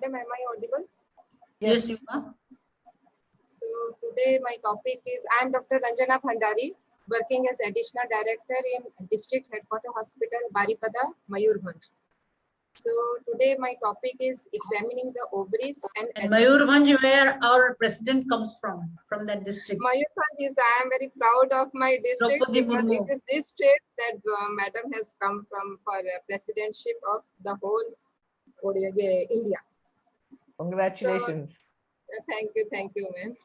Madam, am I audible? Yes, you are. So today my topic is, I am Dr. Ranjana Bhandari, working as Additional Director in District Headquarter Hospital, Baripada, Mayurbhanj. So today my topic is examining the ovaries and Mayurbhanj, where our president comes from that district. Mayurbhanj is, I am very proud of my district because it is this state that Madam has come from for presidentship of the whole India. Congratulations. So, thank you, ma'am.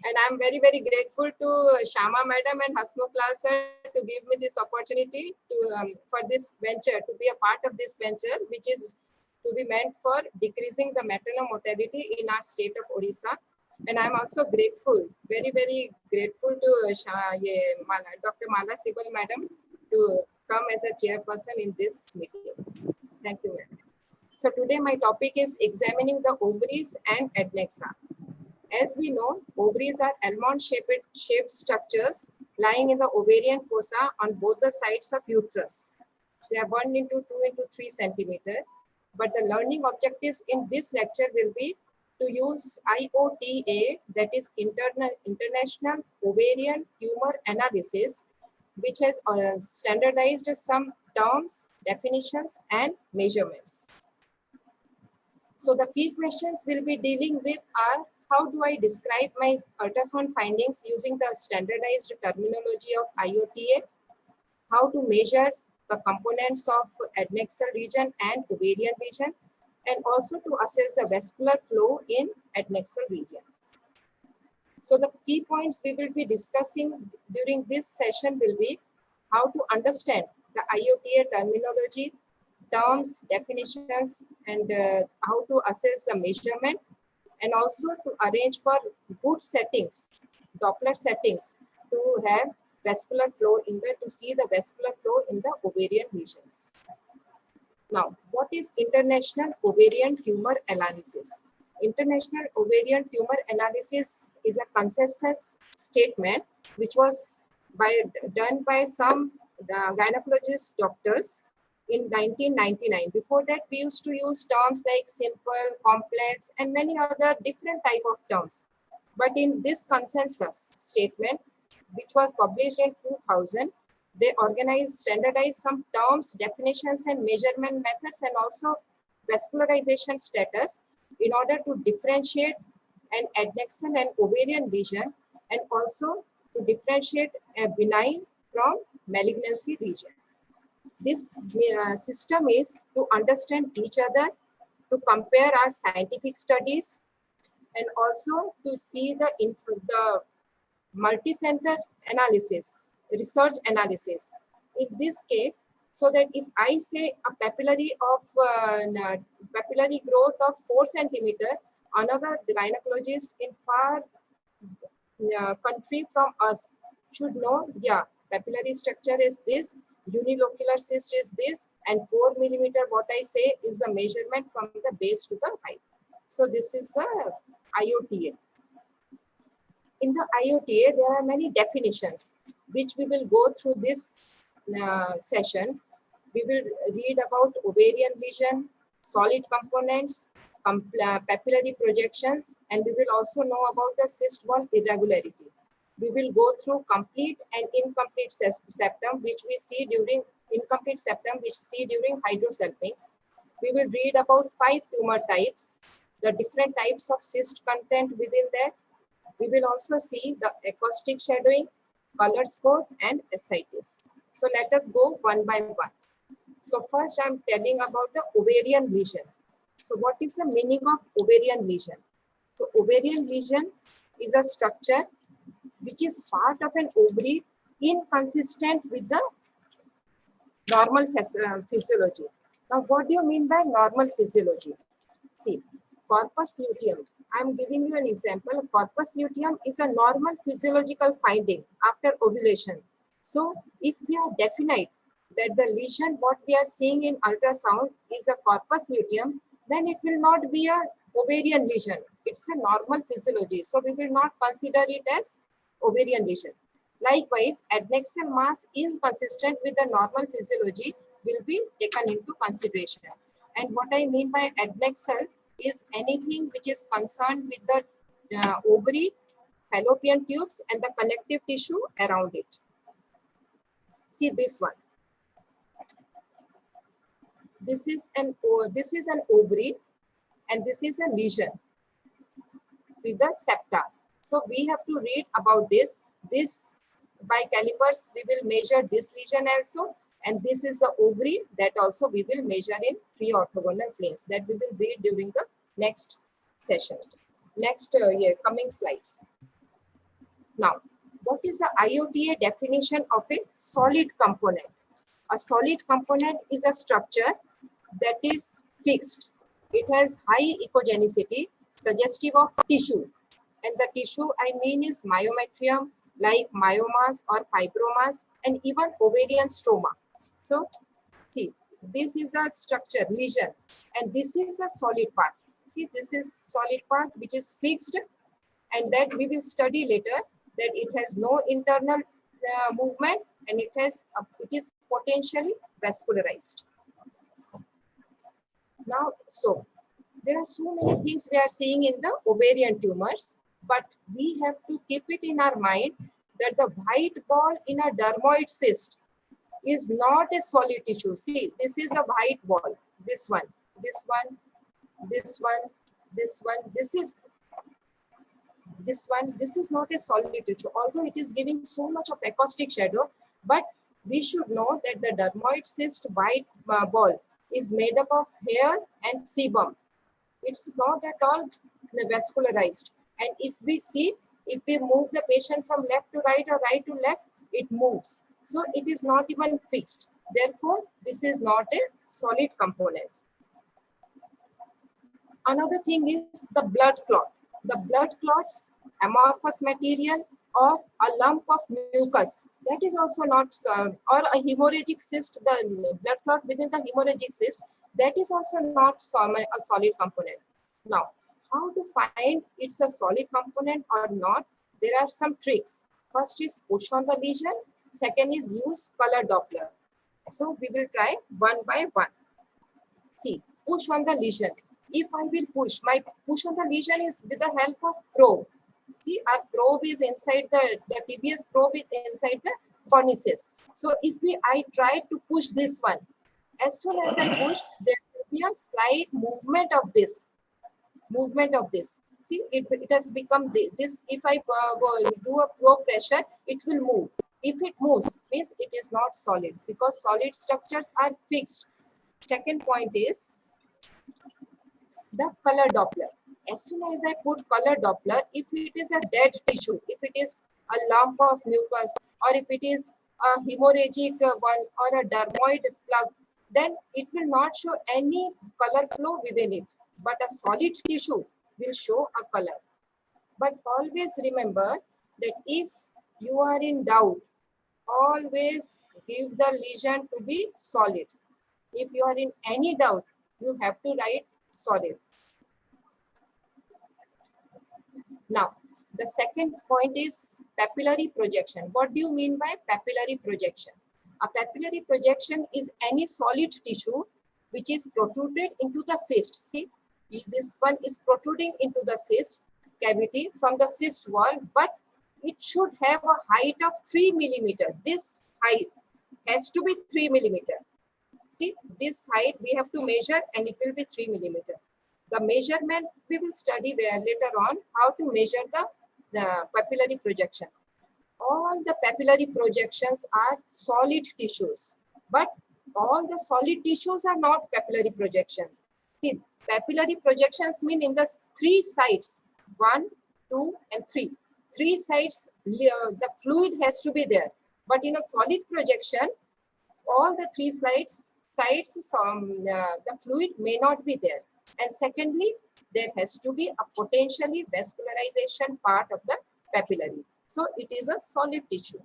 And I'm very, very grateful to Shama Madam and Hasmukh sir to give me this opportunity to for this venture, to be a part of this venture, which is to be meant for decreasing the maternal mortality in our state of Odisha. And I'm also grateful, very, very grateful to Dr. Mala Sibal Madam to come as a chairperson in this meeting. Thank you, ma'am. So today my topic is examining the ovaries and adnexa. As we know, ovaries are almond-shaped structures lying in the ovarian fossa on both the sides of uterus. They are 1 into 2 into 3 centimeter. But the learning objectives in this lecture will be to use IOTA, that is International Ovarian Tumor Analysis, which has standardized some terms, definitions, and measurements. So the key questions we'll be dealing with are, how do I describe my ultrasound findings using the standardized terminology of IOTA? How to measure the components of adnexal region and ovarian region, and also to assess the vascular flow in adnexal regions. So the key points we will be discussing during this session will be how to understand the IOTA terminology, terms, definitions, and how to assess the measurement, and also to arrange for good settings, Doppler settings, to have vascular flow to see the vascular flow in the ovarian lesions. Now, what is International Ovarian Tumor Analysis? International Ovarian Tumor Analysis is a consensus statement which was done by some gynecologist doctors in 1999. Before that, we used to use terms like simple, complex, and many other different type of terms. But in this consensus statement, which was published in 2000, they standardized some terms, definitions, and measurement methods, and also vascularization status in order to differentiate an adnexal and ovarian lesion, and also to differentiate a benign from malignancy region. This system is to understand each other, to compare our scientific studies, and also to see the multi-center analysis, research analysis. In this case, so that if I say a papillary growth of 4 centimeter, another gynecologist in far country from us should know, yeah, papillary structure is this, unilocular cyst is this, and 4 millimeter, what I say is the measurement from the base to the height. So this is the IOTA. In the IOTA, there are many definitions which we will go through this session. We will read about ovarian lesion, solid components, papillary projections, and we will also know about the cyst wall irregularity. We will go through complete and incomplete septum, which we see during Hydrosalpinx. We will read about 5 tumor types, the different types of cyst content within that. We will also see the acoustic shadowing, color score, and ascites. So let us go one by one. So first I'm telling about the ovarian lesion. So what is the meaning of ovarian lesion? So ovarian lesion is a structure which is part of an ovary inconsistent with the normal physiology. Now, what do you mean by normal physiology? See, corpus luteum. I am giving you an example. Corpus luteum is a normal physiological finding after ovulation. So, if we are definite that the lesion what we are seeing in ultrasound is a corpus luteum, then it will not be a ovarian lesion. It's a normal physiology. So, we will not consider it as ovarian lesion. Likewise, adnexal mass inconsistent with the normal physiology will be taken into consideration. And what I mean by adnexal, is anything which is concerned with the ovary, fallopian tubes, and the connective tissue around it. See this one. This is an ovary, and this is a lesion with the septa. So we have to read about this. This by calipers we will measure this lesion also, and this is the ovary that also we will measure in 3 orthogonal planes that we will read during the next session. Next coming slides. Now, what is the IOTA definition of a solid component? A solid component is a structure that is fixed. It has high echogenicity, suggestive of tissue. And the tissue I mean is myometrium, like myomas or fibromas, and even ovarian stroma. So, see, this is a structure, lesion, and this is a solid part. See, this is solid part which is fixed, and that we will study later, that it has no internal movement, and it is potentially vascularized. Now, so there are so many things we are seeing in the ovarian tumors, but we have to keep it in our mind that the white ball in a dermoid cyst is not a solid tissue. See, this is a white ball. This one, this one, this one, this one, this one. This is not a solid tissue, although it is giving so much of acoustic shadow. But we should know that the dermoid cyst white ball is made up of hair and sebum. It's not at all vascularized. And if we see, if we move the patient from left to right or right to left, it moves. So it is not even fixed. Therefore, this is not a solid component. Another thing is the blood clot. The blood clots, amorphous material, or a lump of mucus. That is also not, or a hemorrhagic cyst, the blood clot within the hemorrhagic cyst, that is also not a solid component. Now, how to find it's a solid component or not? There are some tricks. First is push on the lesion. Second is use color Doppler. So we will try one by one. See, push on the lesion. If I will push, my push on the lesion is with the help of probe. See, our probe is inside the TBS probe is inside the furnaces. So if I try to push this one, as soon as I push, there will be a slight movement of this. See, it has become this. If I do a probe pressure, it will move. If it moves, means it is not solid, because solid structures are fixed. Second point is the color Doppler. As soon as I put color Doppler, if it is a dead tissue, if it is a lump of mucus, or if it is a hemorrhagic one or a dermoid plug, then it will not show any color flow within it. But a solid tissue will show a color. But always remember that if you are in doubt, always give the lesion to be solid. If you are in any doubt, you have to write solid. Now, the second point is papillary projection. What do you mean by papillary projection? A papillary projection is any solid tissue which is protruded into the cyst. See, this one is protruding into the cyst cavity from the cyst wall, but it should have a height of 3 millimeter. This height has to be 3 millimeter. See, this height we have to measure, and it will be 3 millimeter. The measurement we will study later on how to measure the papillary projection. All the papillary projections are solid tissues, but all the solid tissues are not papillary projections. See, papillary projections mean in the 3 sides, 1, 2, and 3. 3 sides, the fluid has to be there. But in a solid projection, all the 3 sides, the fluid may not be there. And secondly, there has to be a potentially vascularization part of the papillary. So it is a solid tissue.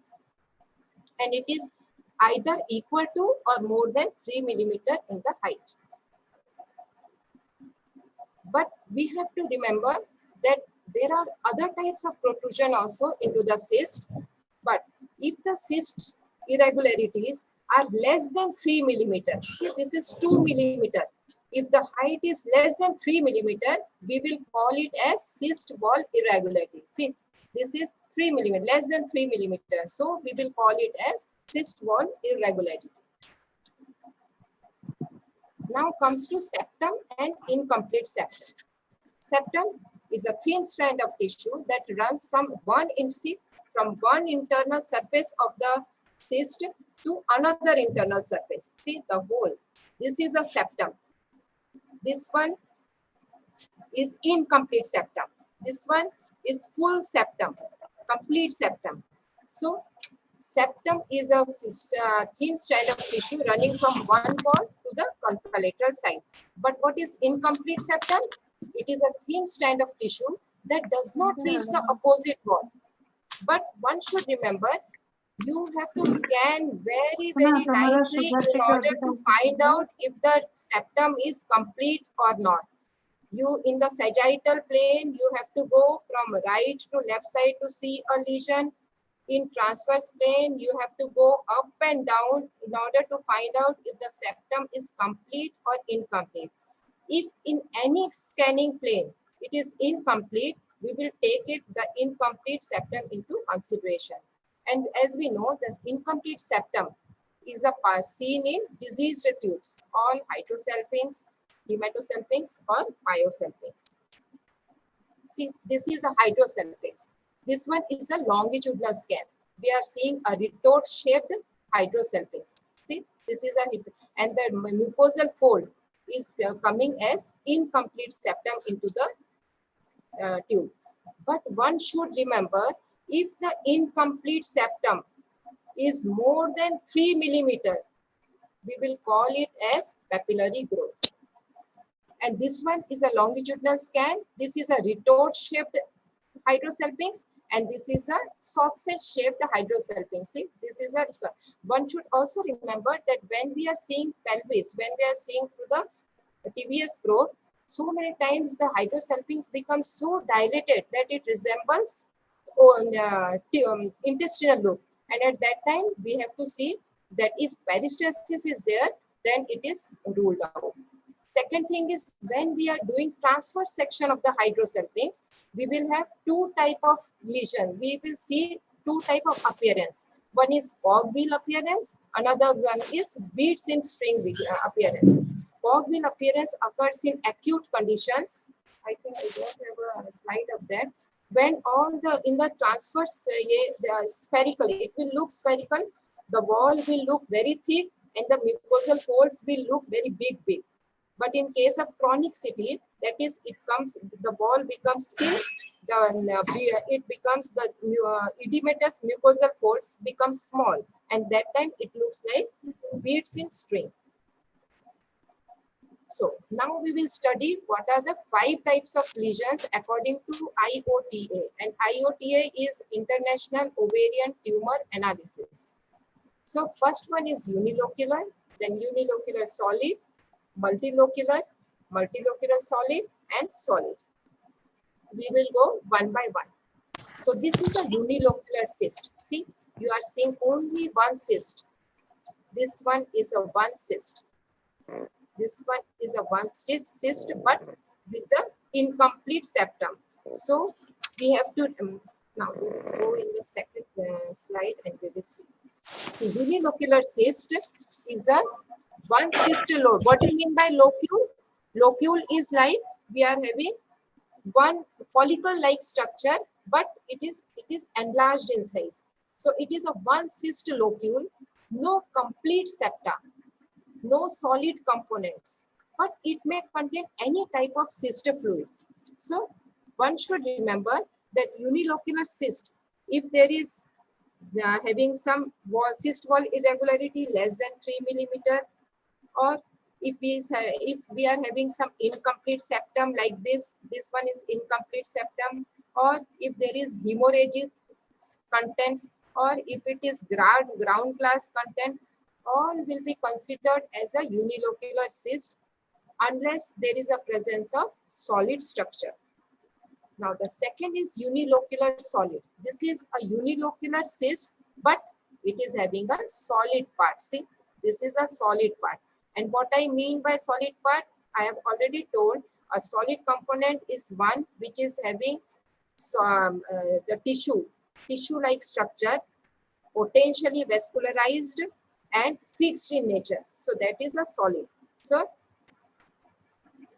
And it is either equal to or more than 3 millimeter in the height. But we have to remember that there are other types of protrusion also into the cyst. But if the cyst irregularities are less than 3 millimeter, see, this is 2 millimeter. If the height is less than 3 millimeter, we will call it as cyst wall irregularity. See, this is 3 millimeter, less than 3 millimeter. So we will call it as cyst wall irregularity. Now comes to septum and incomplete septum. Septum is a thin strand of tissue that runs from one internal surface of the cyst to another internal surface. See the hole. This is a septum. This one is incomplete septum. This one is full septum, complete septum. So septum is a thin strand of tissue running from one wall to the contralateral side. But what is incomplete septum? It is a thin strand of tissue that does not reach the opposite wall. But one should remember, you have to scan very, very nicely in order to find out if the septum is complete or not. You, in the sagittal plane, you have to go from right to left side to see a lesion. In transverse plane, you have to go up and down in order to find out if the septum is complete or incomplete. If in any scanning plane it is incomplete, we will take it, the incomplete septum, into consideration. And as we know, this incomplete septum is a part seen in diseased tubes, all Hydrosalpinx, Hematosalpinx or Myosalpinx. See, this is a Hydrosalpinx. This one is a longitudinal scan. We are seeing a retort-shaped Hydrosalpinx. See, this is a, and the mucosal fold is coming as incomplete septum into the tube. But one should remember, if the incomplete septum is more than 3 millimeter, we will call it as papillary growth. And this one is a longitudinal scan. This is a retort-shaped Hydrosalpinx, and this is a sausage-shaped Hydrosalpinx. See, this is a. One should also remember that when we are seeing pelvis, when we are seeing through the TVS probe, so many times the Hydrosalpinx becomes so dilated that it resembles intestinal loop. And at that time, we have to see that if peristalsis is there, then it is ruled out. Second thing is, when we are doing transverse section of the Hydrosalpinx, we will have two type of lesion. We will see two type of appearance. One is cogwheel appearance. Another one is beads in string appearance. Cogwheel appearance occurs in acute conditions. I think I don't have a slide of that. When all the in the transverse spherical, it will look spherical. The wall will look very thick, and the mucosal folds will look very big. But in case of chronicity, that is, the wall becomes thin, it becomes the edematous mucosal folds become small, and that time it looks like beads in string. So now we will study what are the 5 types of lesions according to IOTA, and IOTA is International Ovarian Tumor Analysis. So first one is unilocular, then unilocular solid, multilocular, multilocular solid, and solid. We will go one by one. So this is a unilocular cyst. See, you are seeing only one cyst. This one is a one cyst. This one is a one cyst, but with the incomplete septum. So we have to now go in the second slide and we will see. The unilocular cyst is a one cyst lobe. What do you mean by locule? Locule is like we are having one follicle-like structure, but it is enlarged in size. So it is a one cyst locule, no complete septa, no solid components, but it may contain any type of cyst fluid. So one should remember that unilocular cyst, if there is having some cyst wall irregularity less than 3 millimeter, or if we are having some incomplete septum like this one is incomplete septum, or if there is hemorrhagic contents, or if it is ground glass content, all will be considered as a unilocular cyst unless there is a presence of solid structure. Now the second is unilocular solid. This is a unilocular cyst, but it is having a solid part. See, this is a solid part. And what I mean by solid part, I have already told a solid component is one which is having the tissue-like structure, potentially vascularized and fixed in nature. So that is a solid. So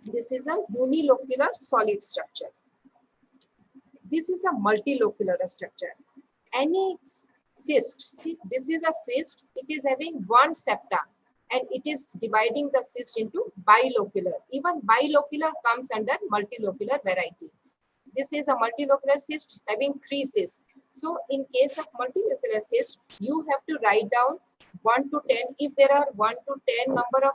this is a unilocular solid structure. This is a multilocular structure. Any cyst, see, this is a cyst, it is having one septa and it is dividing the cyst into bilocular. Even bilocular comes under multilocular variety. This is a multilocular cyst having 3 cysts. So in case of multilocular cyst, you have to write down 1 to 10. If there are 1 to 10 number of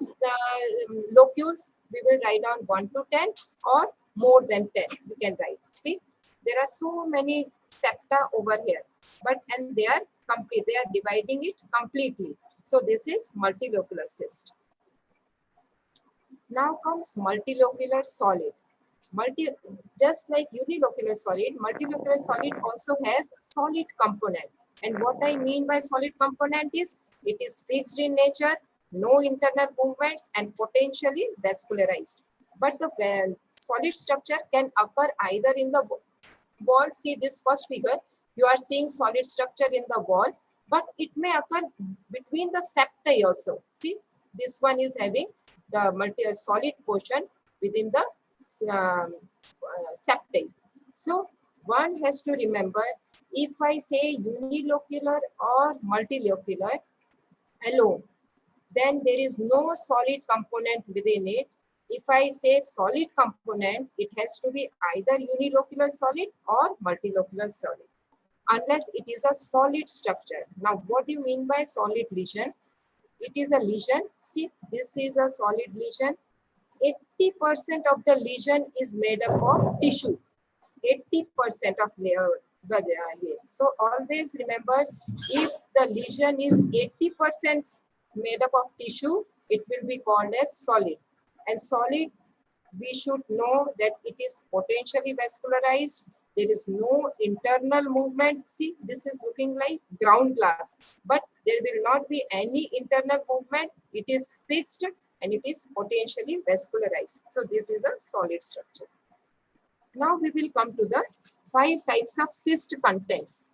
locules, we will write down 1 to 10 or more than 10. We can write. See, there are so many septa over here, and they are complete. They are dividing it completely. So this is multilocular cyst. Now comes multilocular solid. Just like unilocular solid, multilocular solid also has solid component. And what I mean by solid component is it is fixed in nature, no internal movements, and potentially vascularized. But the solid structure can occur either in the wall. See this first figure, you are seeing solid structure in the wall, but it may occur between the septae also. See, this one is having the solid portion within the septae. So one has to remember, if I say unilocular or multilocular alone, then there is no solid component within it. If I say solid component, it has to be either unilocular solid or multilocular solid, unless it is a solid structure. Now, what do you mean by solid lesion? It is a lesion. See, this is a solid lesion. 80% of the lesion is made up of tissue. 80% of so always remember, if the lesion is 80% made up of tissue, it will be called as solid. And solid, we should know that it is potentially vascularized. There is no internal movement. See, this is looking like ground glass, but there will not be any internal movement. It is fixed and it is potentially vascularized. So this is a solid structure. Now we will come to the 5 types of cyst contents.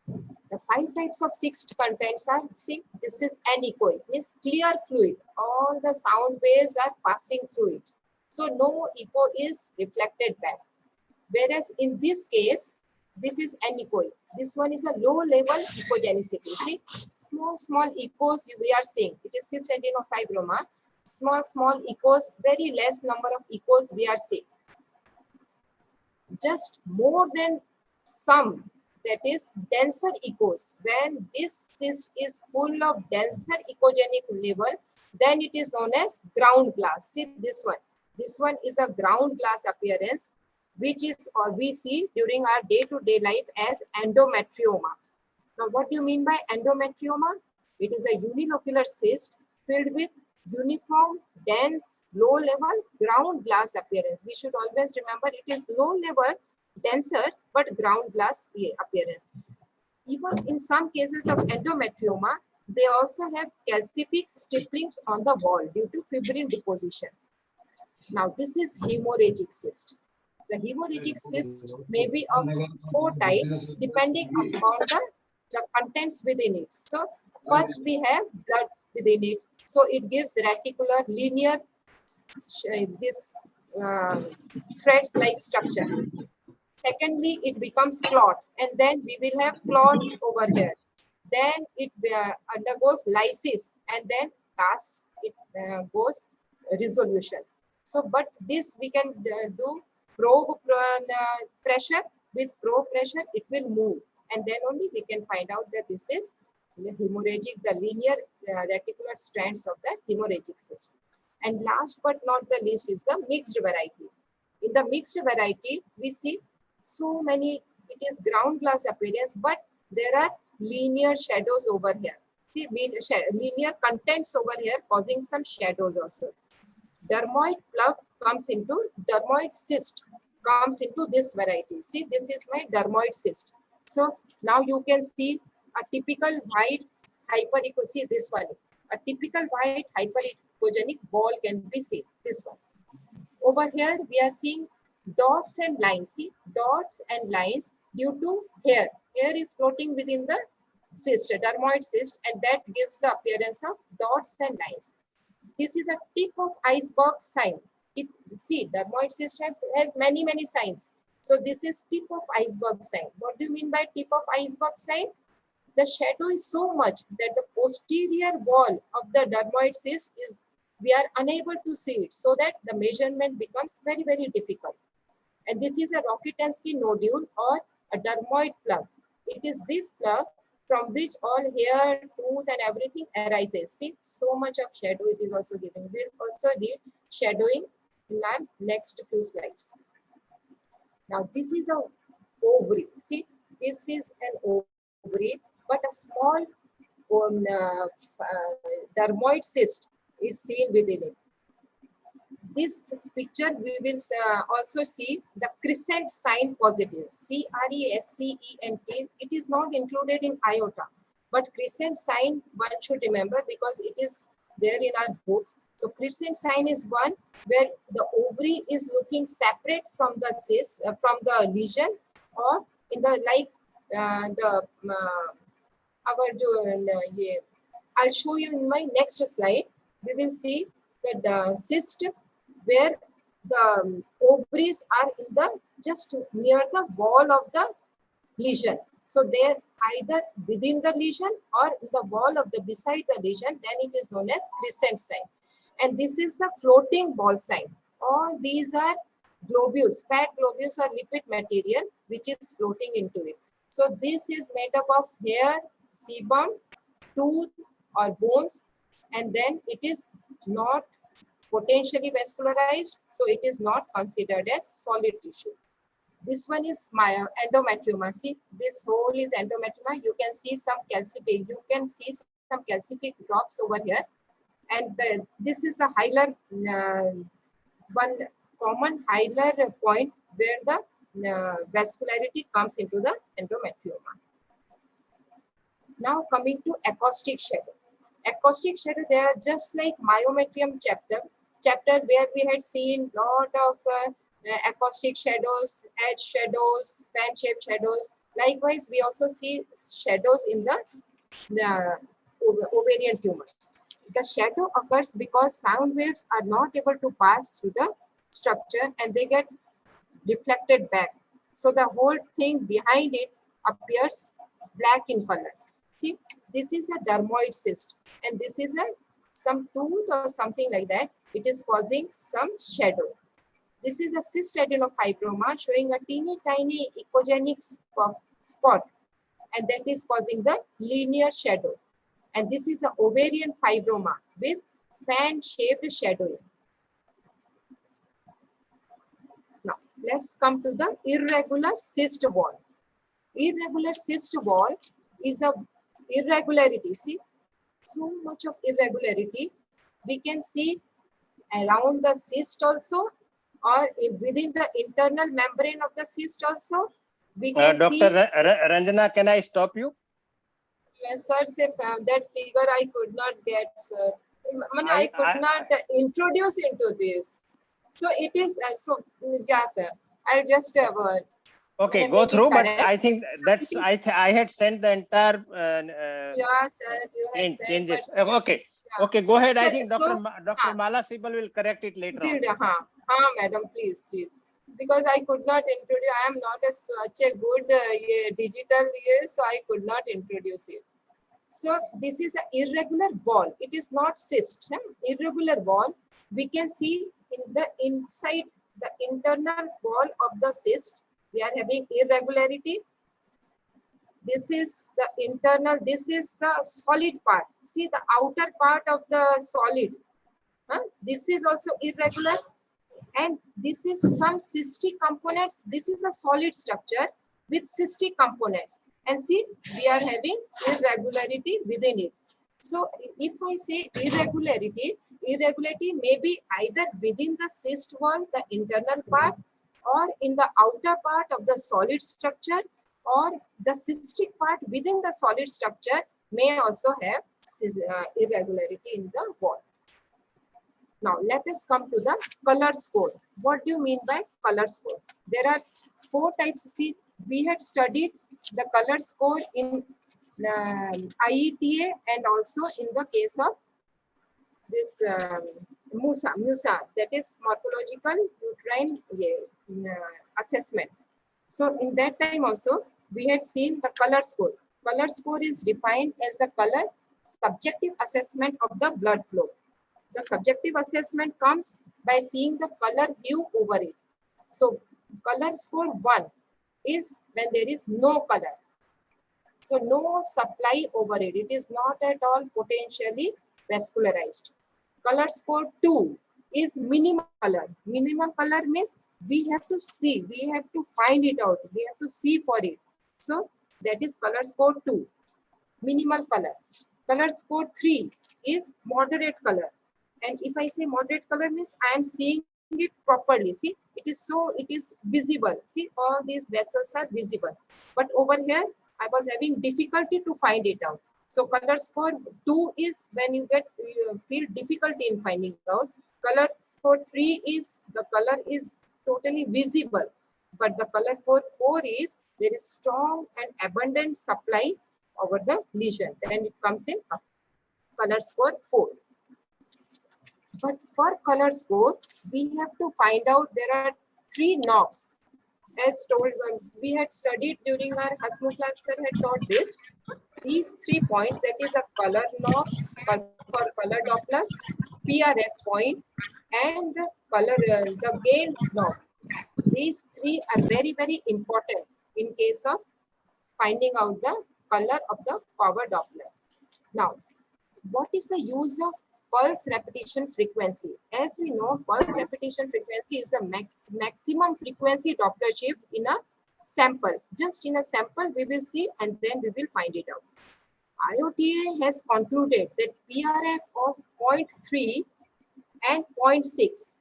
The 5 types of cyst contents are, see, this is anechoic, means clear fluid. All the sound waves are passing through it. So no echo is reflected back. Whereas in this case, this is anechoic. This one is a low level echogenicity. See, small echoes we are seeing. It is cyst adenofibroma. Small echoes, very less number of echoes we are seeing. Just more than some, that is denser echoes. When this cyst is full of denser echogenic level, then it is known as ground glass. See this one. This one is a ground glass appearance, which is, or we see during our day-to-day life as endometrioma. Now, what do you mean by endometrioma? It is a unilocular cyst filled with uniform, dense, low-level ground glass appearance. We should always remember it is low-level, denser, but ground glass appearance. Even in some cases of endometrioma, they also have calcific stipplings on the wall due to fibrin deposition. Now, this is hemorrhagic cyst. The hemorrhagic cyst may be of 4 types depending upon the contents within it. So, first we have blood within it. So, it gives reticular linear, this threads-like structure. Secondly, it becomes clot, and then we will have clot over here. Then it undergoes lysis, and then last it goes resolution. So, but this we can do probe pressure. With probe pressure, it will move, and then only we can find out that this is the hemorrhagic, the linear reticular strands of the hemorrhagic cyst. And last but not the least is the mixed variety. In the mixed variety, we see so many, it is ground glass appearance, but there are linear shadows over here. See, linear contents over here causing some shadows also. Dermoid plug comes into, dermoid cyst comes into this variety. See, this is my dermoid cyst. So now you can see a typical white hyperecho, see this one, a typical white echogenic ball can be seen. This one. Over here, we are seeing dots and lines. See, dots and lines due to hair. Hair is floating within the cyst, dermoid cyst, and that gives the appearance of dots and lines. This is a tip of iceberg sign. See, dermoid cyst has many signs. So this is tip of iceberg sign. What do you mean by tip of iceberg sign? The shadow is so much that the posterior wall of the dermoid cyst is, we are unable to see it, so that the measurement becomes very difficult. And this is a Rokitansky nodule or a dermoid plug. It is this plug from which all hair, tooth and everything arises. See, so much of shadow it is also giving. We'll also read shadowing in our next few slides. Now this is a ovary. See, this is an ovary, but a small dermoid cyst is seen within it. This picture we will also see the crescent sign positive, CRESCENT. It is not included in IOTA, but crescent sign one should remember because it is there in our books. So crescent sign is one where the ovary is looking separate from the cyst, from the lesion, or in the I'll show you in my next slide. We will see that the cyst where the ovaries are in the just near the wall of the lesion. So they're either within the lesion or in the wall of the beside the lesion, then it is known as crescent sign. And this is the floating ball sign. All these are globules, fat globules or lipid material which is floating into it. So this is made up of hair, sebum, tooth or bones, and then it is not potentially vascularized, so it is not considered as solid tissue. This one is my endometrioma. See, this whole is endometrioma. You can see some calcific. You can see some calcific drops over here, and this is the hilar one common hilar point where the vascularity comes into the endometrioma. Now coming to acoustic shadow. Acoustic shadow, they are just like myometrium chapter where we had seen lot of acoustic shadows, edge shadows, fan-shaped shadows. Likewise, we also see shadows in the ovarian tumor. The shadow occurs because sound waves are not able to pass through the structure and they get reflected back. So the whole thing behind it appears black in color. See, this is a dermoid cyst and this is some tooth or something like that. It is causing some shadow. This is a cyst adenofibroma showing a teeny tiny echogenic spot, and that is causing the linear shadow. And this is an ovarian fibroma with fan-shaped shadowing. Now, let's come to the irregular cyst wall. Irregular cyst wall is a irregularity. See, so much of irregularity we can see around the cyst also, or within the internal membrane of the cyst also. We can Dr. see. Ranjana, can I stop you? Yes, sir. That figure I could not get, sir. I could not introduce into this. So it is. So yeah, sir. I'll just okay, go through. But correct. I think that's I had sent the entire yeah, sir. You had sent, changes. but, Okay. Yeah. Okay, go ahead. I Sir, think so, Dr. Mala Sibal will correct it later on. Madam, please. Because I could not introduce, I am not such a good digital so I could not introduce it. So this is an irregular ball. It is not cyst. Irregular ball. We can see in the inside, the internal wall of the cyst, we are having irregularity. This is the internal, this is the solid part. See the outer part of the solid. This is also irregular. And this is some cystic components. This is a solid structure with cystic components. And see, we are having irregularity within it. So if I say irregularity may be either within the cyst wall, the internal part, or in the outer part of the solid structure, or the cystic part within the solid structure may also have irregularity in the wall. Now let us come to the color score. What do you mean by color score? There are 4 types. See, we had studied the color score in IETA and also in the case of this MUSA, that is morphological uterine assessment. So in that time also we had seen the color score. Color score is defined as the color subjective assessment of the blood flow. The subjective assessment comes by seeing the color hue over it. So color score 1 is when there is no color. So no supply over it. It is not at all potentially vascularized. Color score 2 is minimal color. Minimal color means we have to see, we have to find it out, we have to see for it. So that is color score 2, minimal color. Color score 3 is moderate color. And if I say moderate color means I am seeing it properly. See, it is visible. See, all these vessels are visible. But over here, I was having difficulty to find it out. So color score 2 is when you feel difficulty in finding out. Color score 3 is the color is totally visible. But the color score 4 is there is strong and abundant supply over the lesion. Then it comes in color score 4. But for color score, we have to find out there are 3 knobs. As told, we had studied during our Hasmukh class, sir had taught this. These 3 points, that is a color knob for color Doppler, PRF point, and the color, the gain knob. These 3 are very, very important in case of finding out the color of the power Doppler. Now, what is the use of pulse repetition frequency? As we know, pulse repetition frequency is the maximum frequency Doppler shift in a sample. Just in a sample, we will see and then we will find it out. IOTA has concluded that PRF of 0.3 and 0.6.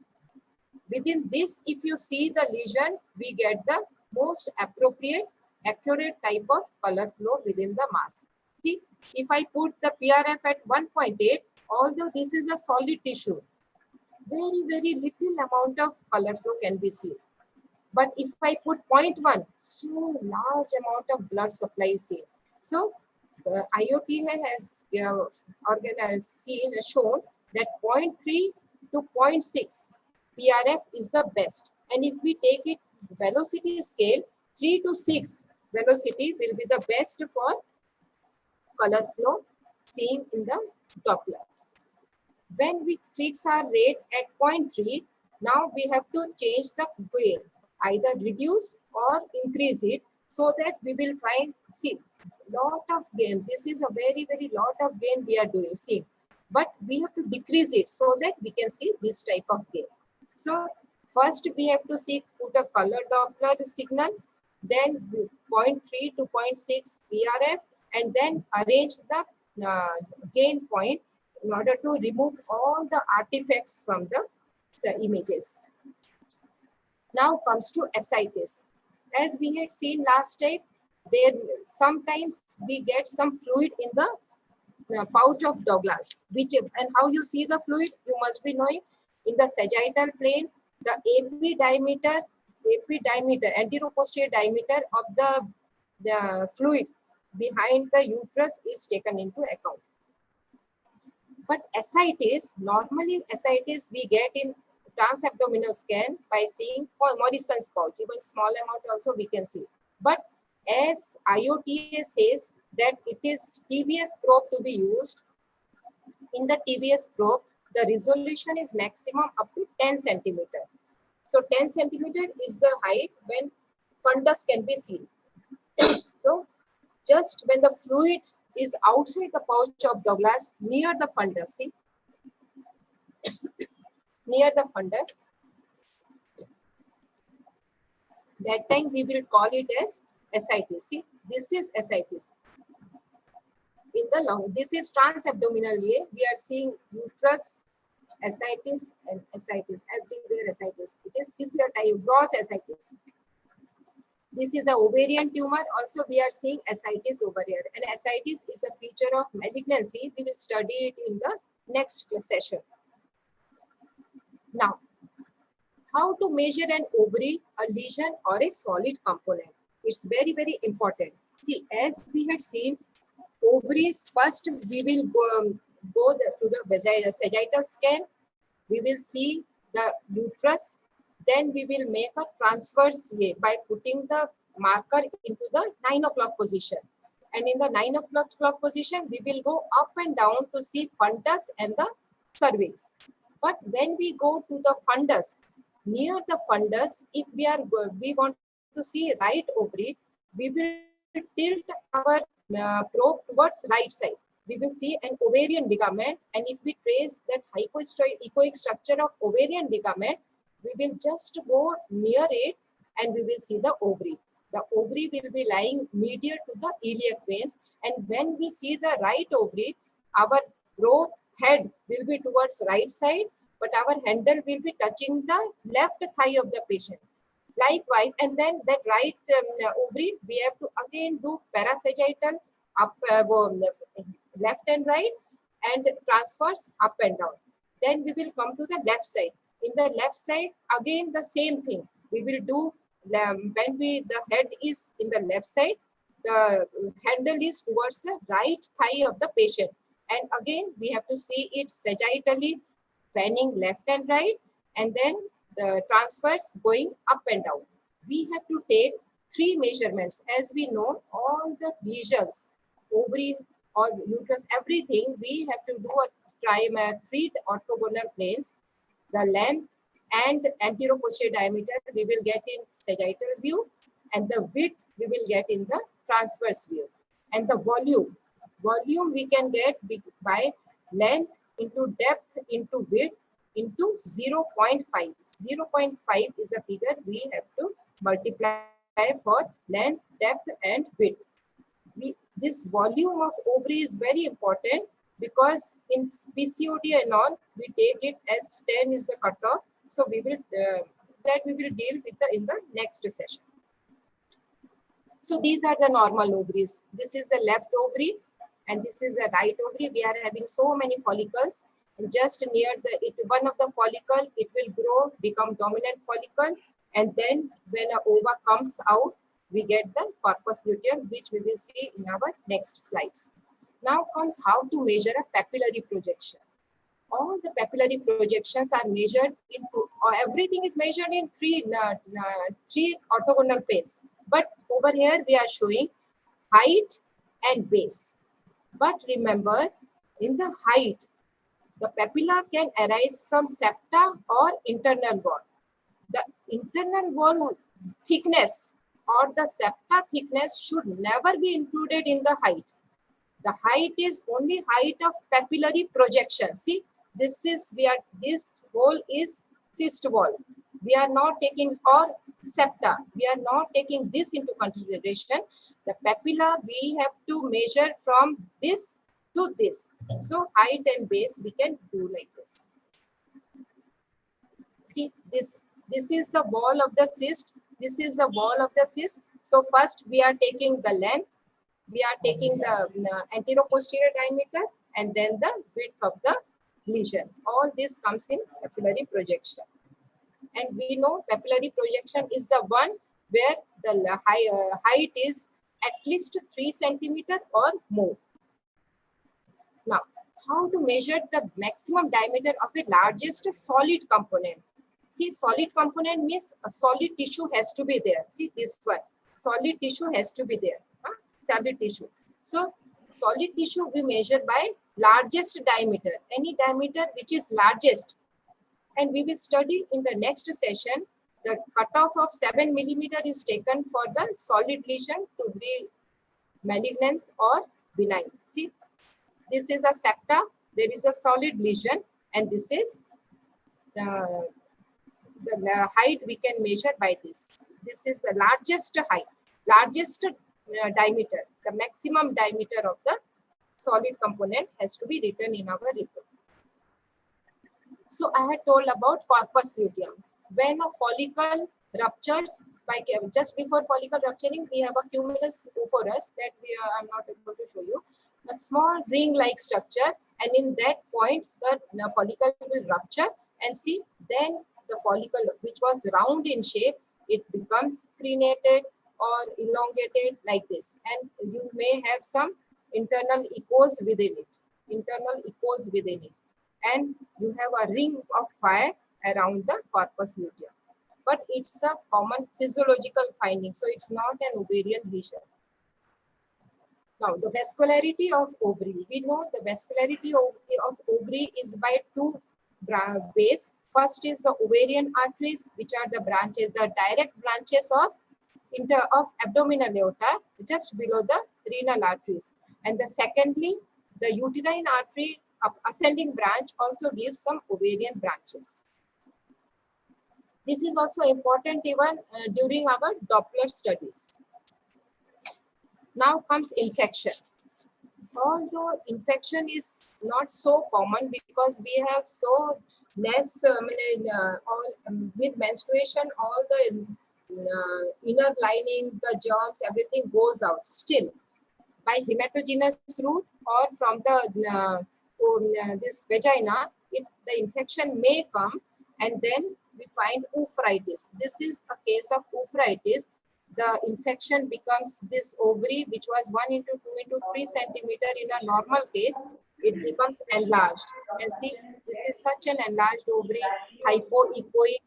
Within this, if you see the lesion, we get the most appropriate, accurate type of color flow within the mass. See, if I put the PRF at 1.8, although this is a solid tissue, very, very little amount of color flow can be seen. But if I put 0.1, so large amount of blood supply is seen. So IOTA has shown that 0.3 to 0.6 PRF is the best. And if we take it velocity scale, 3 to 6 velocity will be the best for color flow seen in the Doppler. When we fix our rate at 0.3, now we have to change the gain, either reduce or increase it, so that we will find, see, lot of gain. This is a very, very lot of gain we are doing, see. But we have to decrease it so that we can see this type of gain. So first we have to see, put a color Doppler signal, then 0.3 to 0.6 PRF, and then arrange the gain point in order to remove all the artifacts from the images. Now comes to ascites. As we had seen last time, there sometimes we get some fluid in the pouch of Douglas. And how you see the fluid, you must be knowing in the sagittal plane, the AP diameter, anteroposterior diameter of the fluid behind the uterus is taken into account. But ascites, normally ascites we get in transabdominal scan by seeing Morrison's pouch, even small amount also we can see. But as IOTA says that it is TVS probe to be used, in the TVS probe, the resolution is maximum up to 10 centimeter. So 10 centimeter is the height when fundus can be seen. So just when the fluid is outside the pouch of Douglas, near the fundus, see, near the fundus, that time we will call it as ascites. See, this is ascites. In the lung, this is transabdominal layer. We are seeing uterus, ascites, and ascites, everywhere ascites. It is severe type, gross ascites. This is an ovarian tumor. Also, we are seeing ascites over here. And ascites is a feature of malignancy. We will study it in the next session. Now, how to measure an ovary, a lesion, or a solid component? It's very, very important. See, as we had seen, ovaries first, we will to the vagina, sagittal scan. We will see the uterus. Then we will make a transverse by putting the marker into the 9 o'clock position. And in the 9 o'clock position, we will go up and down to see fundus and the cervix. But when we go to the fundus, near the fundus, if we want to see right ovary, we will tilt our probe towards right side. We will see an ovarian ligament, and if we trace that echoic structure of ovarian ligament, we will just go near it and we will see the ovary. The ovary will be lying medial to the iliac veins, and when we see the right ovary, our probe head will be towards right side, but our handle will be touching the left thigh of the patient. Likewise, and then that right ovary, we have to again do parasagittal up, left and right, and transverse up and down. Then we will come to the left side. In the left side, again the same thing. We will do when the head is in the left side, the handle is towards the right thigh of the patient, and again we have to see it sagittally panning left and right, and then the transverse going up and down. We have to take 3 measurements. As we know, all the lesions, ovary or uterus, everything, we have to do a 3 orthogonal planes. The length and anteroposterior diameter we will get in sagittal view, and the width we will get in the transverse view. And the volume we can get by length into depth into width into 0.5. 0.5 is a figure we have to multiply for length, depth, and width. This volume of ovary is very important, because in PCOD and all, we take it as 10 is the cutoff. So we will we will deal with in the next session. So these are the normal ovaries. This is the left ovary, and this is the right ovary. We are having so many follicles, and just near one of the follicle, it will grow, become dominant follicle, and then when an ova comes out, we get the corpus luteum, which we will see in our next slides. Now comes how to measure a papillary projection. All the papillary projections are measured into, everything is measured in 3 orthogonal planes. But over here we are showing height and base. But remember, in the height, the papilla can arise from septa or internal wall. The internal wall thickness or the septa thickness should never be included in the height. The height is only height of papillary projection. See, this wall is cyst wall. We are not taking, or septa, we are not taking this into consideration. The papilla we have to measure from this to this. So height and base we can do like this. See, this is the wall of the cyst. This is the wall of the cyst. So first we are taking the length, we are taking the anteroposterior diameter, and then the width of the lesion. All this comes in papillary projection. And we know papillary projection is the one where the height is at least 3 centimeter or more. Now, how to measure the maximum diameter of a largest solid component? See, solid component means a solid tissue has to be there. See this one, solid tissue has to be there. Solid tissue. So solid tissue we measure by largest diameter, any diameter which is largest. And we will study in the next session, the cutoff of 7 millimeter is taken for the solid lesion to be malignant or benign. See, this is a septa, there is a solid lesion, and this is the height we can measure by this. This is the largest height, largest diameter, the maximum diameter of the solid component has to be written in our report. So I had told about corpus luteum. When a follicle ruptures, just before follicle rupturing, we have a cumulus ovorus that I'm not able to show you. A small ring-like structure, and in that point, the follicle will rupture, And see, then the follicle, which was round in shape, it becomes crenated or elongated like this. And you may have some internal echoes within it. Internal echoes within it. And you have a ring of fire around the corpus luteum. But it's a common physiological finding, so it's not an ovarian lesion. Now, the vascularity of ovary. We know the vascularity of ovary is by two ways. First is the ovarian arteries, which are the branches, the direct branches of abdominal aorta, just below the renal arteries. And the secondly, the uterine artery ascending branch also gives some ovarian branches. This is also important even during our Doppler studies. Now comes infection. Although infection is not so common because we have so less with menstruation, all the inner lining, the germs, everything goes out. Still, by hematogenous route or from the this vagina, the infection may come, and then we find oophorytis. This is a case of oophorytis. The infection becomes this ovary, which was 1 into 2 into 3 centimeter in a normal case, it becomes enlarged. And see, this is such an enlarged ovary, hypoechoic.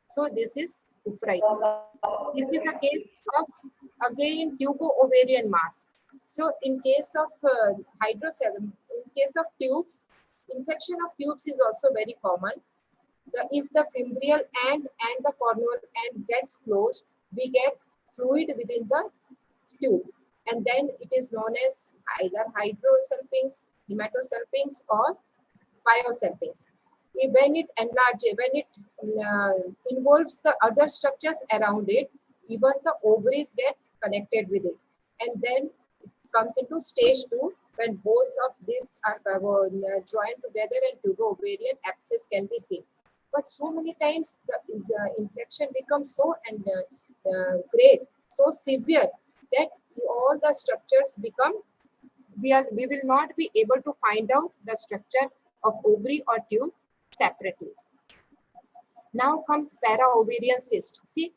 So this is oophorytis. This is a case of, again, tubo-ovarian mass. So in case of in case of tubes, infection of tubes is also very common. If the fimbrial end and the cornual end gets closed, we get fluid within the tube, and then it is known as either Hydrosalpinx, Hematosalpinx, or Biosalpinx. When it enlarges, when it involves the other structures around it, even the ovaries get connected with it, and then it comes into stage 2 when both of these are joined together and tubo-ovarian abscess can be seen. But so many times the infection becomes so great, so severe that all the structures become, we will not be able to find out the structure of ovary or tube separately. Now comes para-ovarian cyst. See,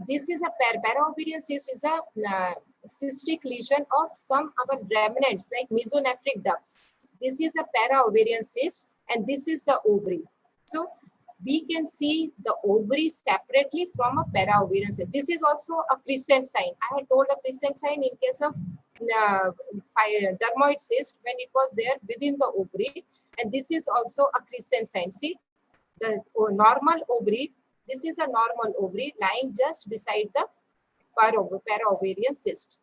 this is a para-ovarian cyst is a cystic lesion of some our remnants like mesonephric ducts. This is a para-ovarian cyst, and this is the ovary. So we can see the ovary separately from a para-ovarian cyst. This is also a crescent sign. I had told a crescent sign in case of dermoid cyst when it was there within the ovary, and this is also a crescent sign. See, the normal ovary, this is a normal ovary lying just beside the para-ovarian cyst.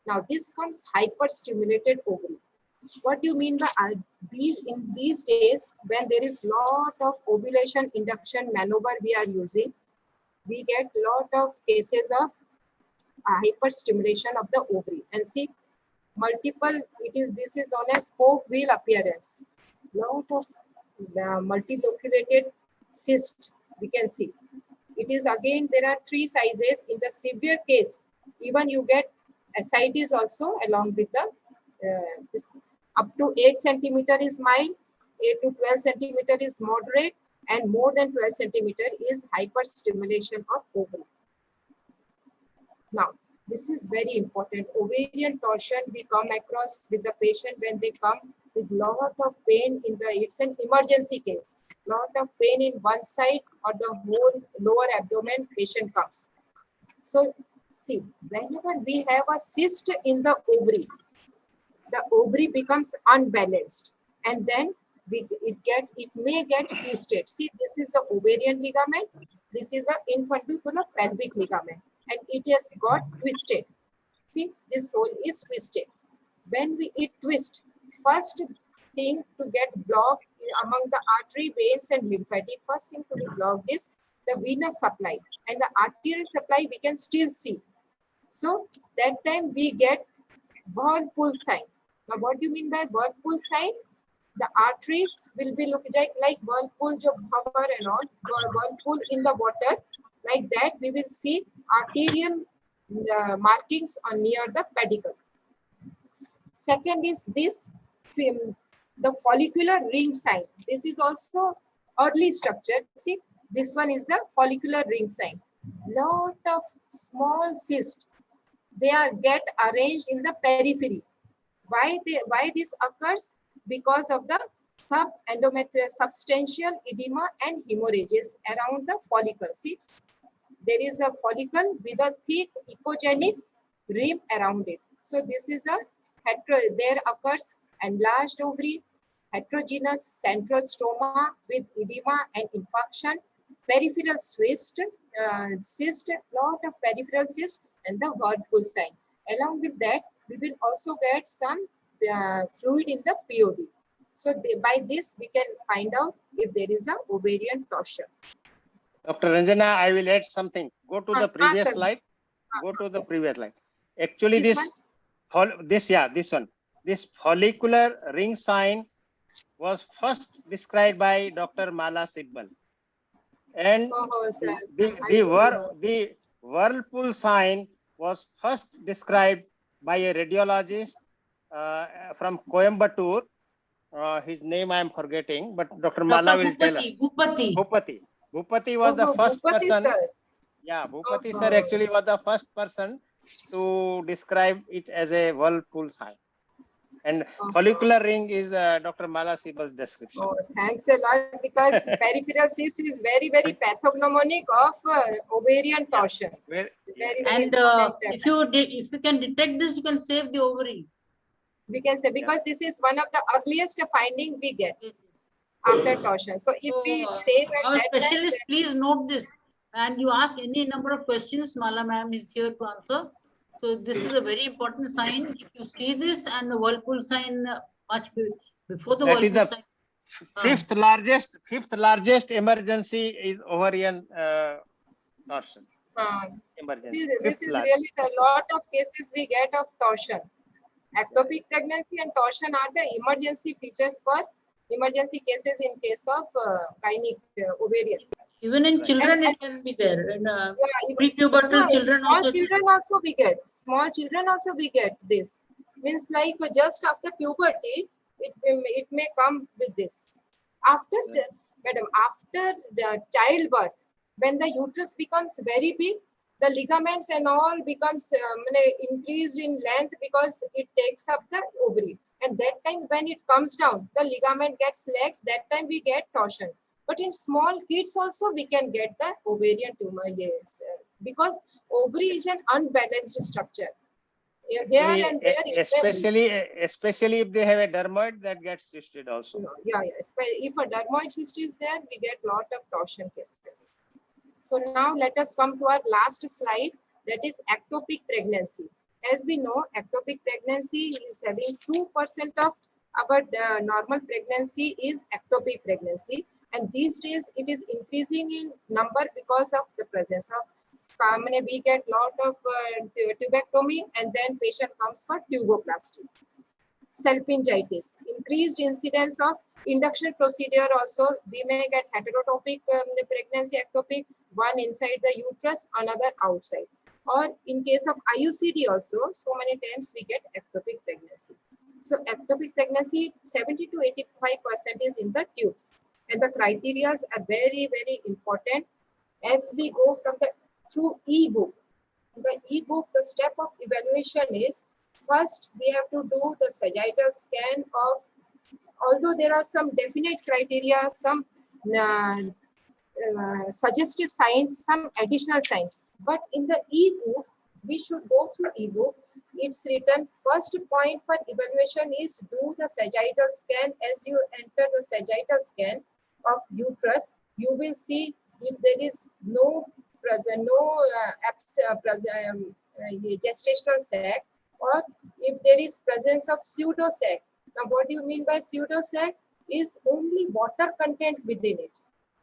Now this comes hyperstimulated ovary. What do you mean by in these days when there is lot of ovulation induction maneuver we are using, we get lot of cases of hyperstimulation of the ovary. And see, this is known as spoke wheel appearance. Lot of multiloculated cyst we can see. It is again, there are 3 sizes. In the severe case, even you get ascites also along with the this. Up to 8 centimeter is mild, 8 to 12 centimeter is moderate, and more than 12 centimeter is hyperstimulation of ovary. Now, this is very important. Ovarian torsion we come across with the patient when they come with lot of pain it's an emergency case. Lot of pain in one side or the whole lower abdomen, patient comes. So, see, whenever we have a cyst in the ovary becomes unbalanced, and then it may get twisted. See, this is the ovarian ligament, this is a infundibular pelvic ligament, and it has got twisted. See, this hole is twisted. When it twists, first thing to get blocked among the artery, veins, and lymphatic, first thing to be blocked is the venous supply, and the arterial supply we can still see. So that time we get whirlpool sign. Now, what do you mean by whirlpool sign? The arteries will be look like whirlpool, hover and all, whirlpool in the water. Like that, we will see arterial markings on near the pedicle. Second is this, the follicular ring sign. This is also early structure. See, this one is the follicular ring sign. Lot of small cysts, they are get arranged in the periphery. Why this occurs? Because of the subendometrial substantial edema and hemorrhages around the follicle. See, there is a follicle with a thick echogenic rim around it. So this is a there occurs enlarged ovary, heterogeneous central stroma with edema and infarction, peripheral cyst, lot of peripheral cyst, and the whirlpool sign. Along with that, we will also get some fluid in the POD. So by this, we can find out if there is a ovarian torsion. Dr. Ranjana, I will add something. Go to the previous sir. slide. Go to the previous slide. Actually, This this one, this follicular ring sign was first described by Dr. Mala Sidbal. And sir. the whirlpool sign was first described by a radiologist from Coimbatore. His name I am forgetting, but Dr. Mala will tell us. Bhupati was the first Bhupati, person. sir. Yeah, Bhupati sir actually was the first person to describe it as a whirlpool sign. And follicular ring is Dr. Mala Sidbal's description. Oh, thanks a lot, because peripheral cyst is very, very pathognomonic of ovarian torsion. Yeah. Very And important. if you can detect this, you can save the ovary. We can say, because this is one of the earliest finding we get after torsion. So if we save at Our that specialist, time, please note this. And you ask any number of questions, Mala ma'am is here to answer. So this is a very important sign. If you see this and the whirlpool sign much before the That is whirlpool the sign. fifth largest emergency is ovarian torsion. Emergency. this is really a lot of cases we get of torsion. Ectopic pregnancy and torsion are the emergency features for emergency cases in case of gynae ovarian. Even in children, it can be there. In prepubertal children small also. Children also we get. Small children also we get this. Means like just after puberty, it may come with this. After after the childbirth, when the uterus becomes very big, the ligaments and all becomes increased in length because it takes up the ovary. And that time when it comes down, the ligament gets lax. That time we get torsion. But in small kids also we can get the ovarian tumor, yes, because ovary is an unbalanced structure. Here and there, especially if they have a dermoid that gets twisted also. Yeah. If a dermoid cyst is there, we get lot of torsion cases. So now let us come to our last slide, that is ectopic pregnancy. As we know, ectopic pregnancy is having 2% of our normal pregnancy is ectopic pregnancy. And these days it is increasing in number because of the presence of some. We get lot of tubectomy, and then patient comes for tuboplasty. Salpingitis, increased incidence of induction procedure also. We may get heterotopic pregnancy ectopic, one inside the uterus, another outside. Or in case of IUCD also, so many times we get ectopic pregnancy. So ectopic pregnancy, 70 to 85% is in the tubes. And the criteria are very, very important. As we go through e-book, the e-book, the step of evaluation is, first we have to do the sagittal scan of, although there are some definite criteria, some suggestive signs, some additional signs. But in the e-book, we should go through e-book. It's written, first point for evaluation is do the sagittal scan. As you enter the sagittal scan of uterus, you will see if there is no gestational sac, or if there is presence of pseudo sac. Now, what do you mean by pseudo sac? Is only water content within it.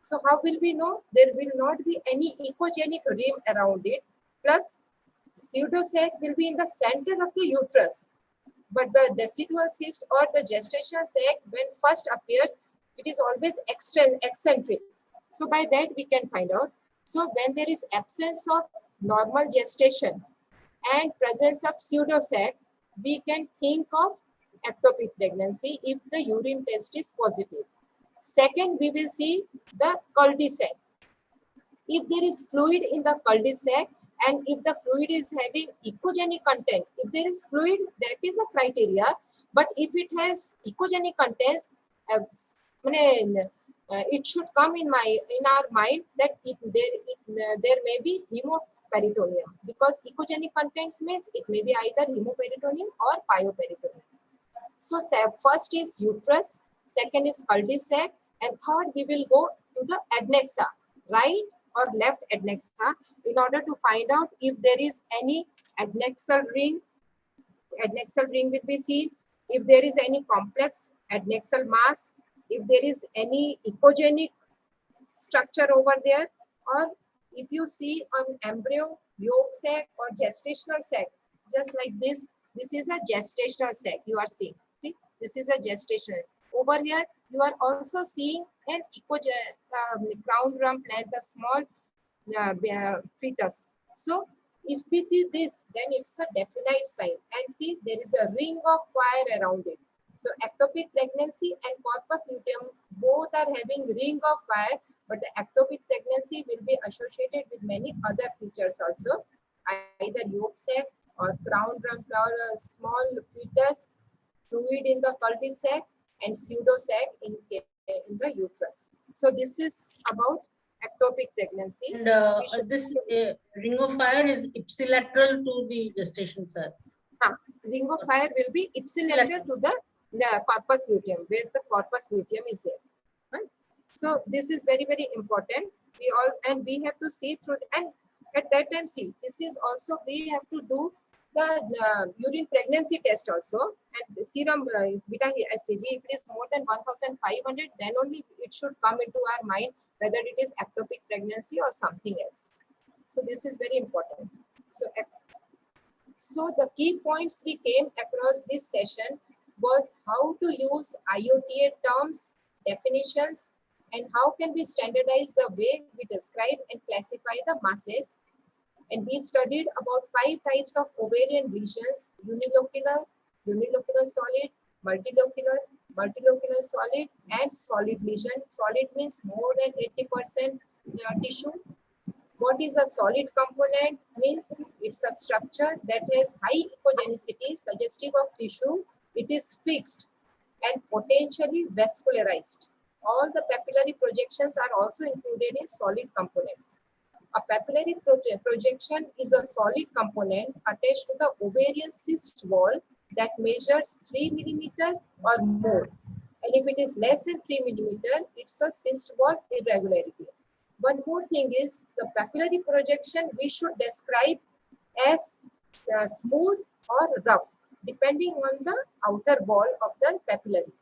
So how will we know? There will not be any echogenic rim around it. Plus, pseudo sac will be in the center of the uterus. But the decidual cyst or the gestational sac, when first appears, it is always eccentric. So by that we can find out. So when there is absence of normal gestation and presence of pseudo sac, we can think of ectopic pregnancy if the urine test is positive. Second, we will see the cul-de-sac. If there is fluid in the cul-de-sac and if the fluid is having ecogenic contents, if there is fluid, that is a criteria. But if it has ecogenic contents, it should come in our mind that there may be hemoperitoneum, because ecogenic contents means it may be either hemoperitoneum or pyoperitoneum. So first is uterus, second is cul-de-sac, and third we will go to the adnexa, right or left adnexa, in order to find out if there is any adnexal ring. Adnexal ring will be seen. If there is any complex adnexal mass, if there is any ecogenic structure over there, or if you see an embryo, yolk sac or gestational sac, just like this is a gestational sac you are seeing. See, this is a gestational. Over here, you are also seeing an crown rump length, a small fetus. So if we see this, then it's a definite sign. And see, there is a ring of fire around it. So ectopic pregnancy and corpus luteum both are having ring of fire, but the ectopic pregnancy will be associated with many other features also, either yolk sac or crown rump or a small fetus, fluid in the cul-de-sac, and pseudo-sac in the uterus. So this is about ectopic pregnancy. And this ring of fire is ipsilateral to the gestation, sir. Ring of fire will be ipsilateral to the corpus luteum, where the corpus luteum is there. Right? So this is very, very important. We have to see through, and at that time, see, this is also, we have to do the urine pregnancy test also, and serum beta HCG. If it is more than 1500, then only it should come into our mind whether it is ectopic pregnancy or something else. So this is very important. So the key points we came across this session was how to use IOTA terms, definitions, and how can we standardize the way we describe and classify the masses. And we studied about 5 types of ovarian lesions: unilocular, unilocular solid, multilocular solid, and solid lesion. Solid means more than 80% tissue. What is a solid component? Means it's a structure that has high ecogenicity, suggestive of tissue. It is fixed and potentially vascularized. All the papillary projections are also included in solid components. A papillary projection is a solid component attached to the ovarian cyst wall that measures 3 millimeter or more. And if it is less than 3 millimeter, it's a cyst wall irregularity. One more thing is, the papillary projection we should describe as smooth or rough, depending on the outer wall of the papillary.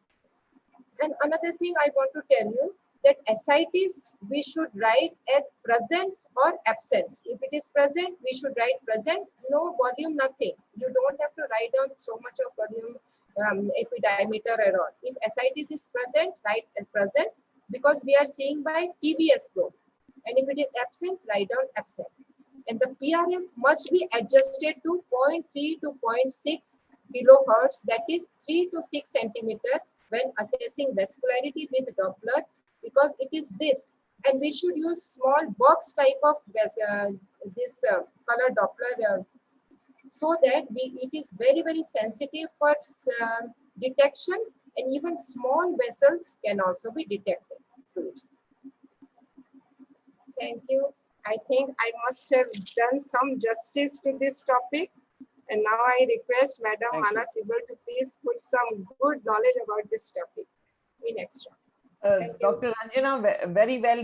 And another thing I want to tell you, that ascites we should write as present or absent. If it is present, we should write present, no volume, nothing. You don't have to write down so much of volume, epidiameter or all. If ascites is present, write as present, because we are seeing by TBS flow. And if it is absent, write down absent. And the PRF must be adjusted to 0.3 to 0.6 kilohertz, that is 3 to 6 centimeter, when assessing vascularity with Doppler, because it is this. And we should use small box type of color Doppler so that it is very, very sensitive for detection, and even small vessels can also be detected through it. Thank you. I think I must have done some justice to this topic. And now I request Madam Hana Sibal to please put some good knowledge about this topic in extra. Dr. Ranjana, very well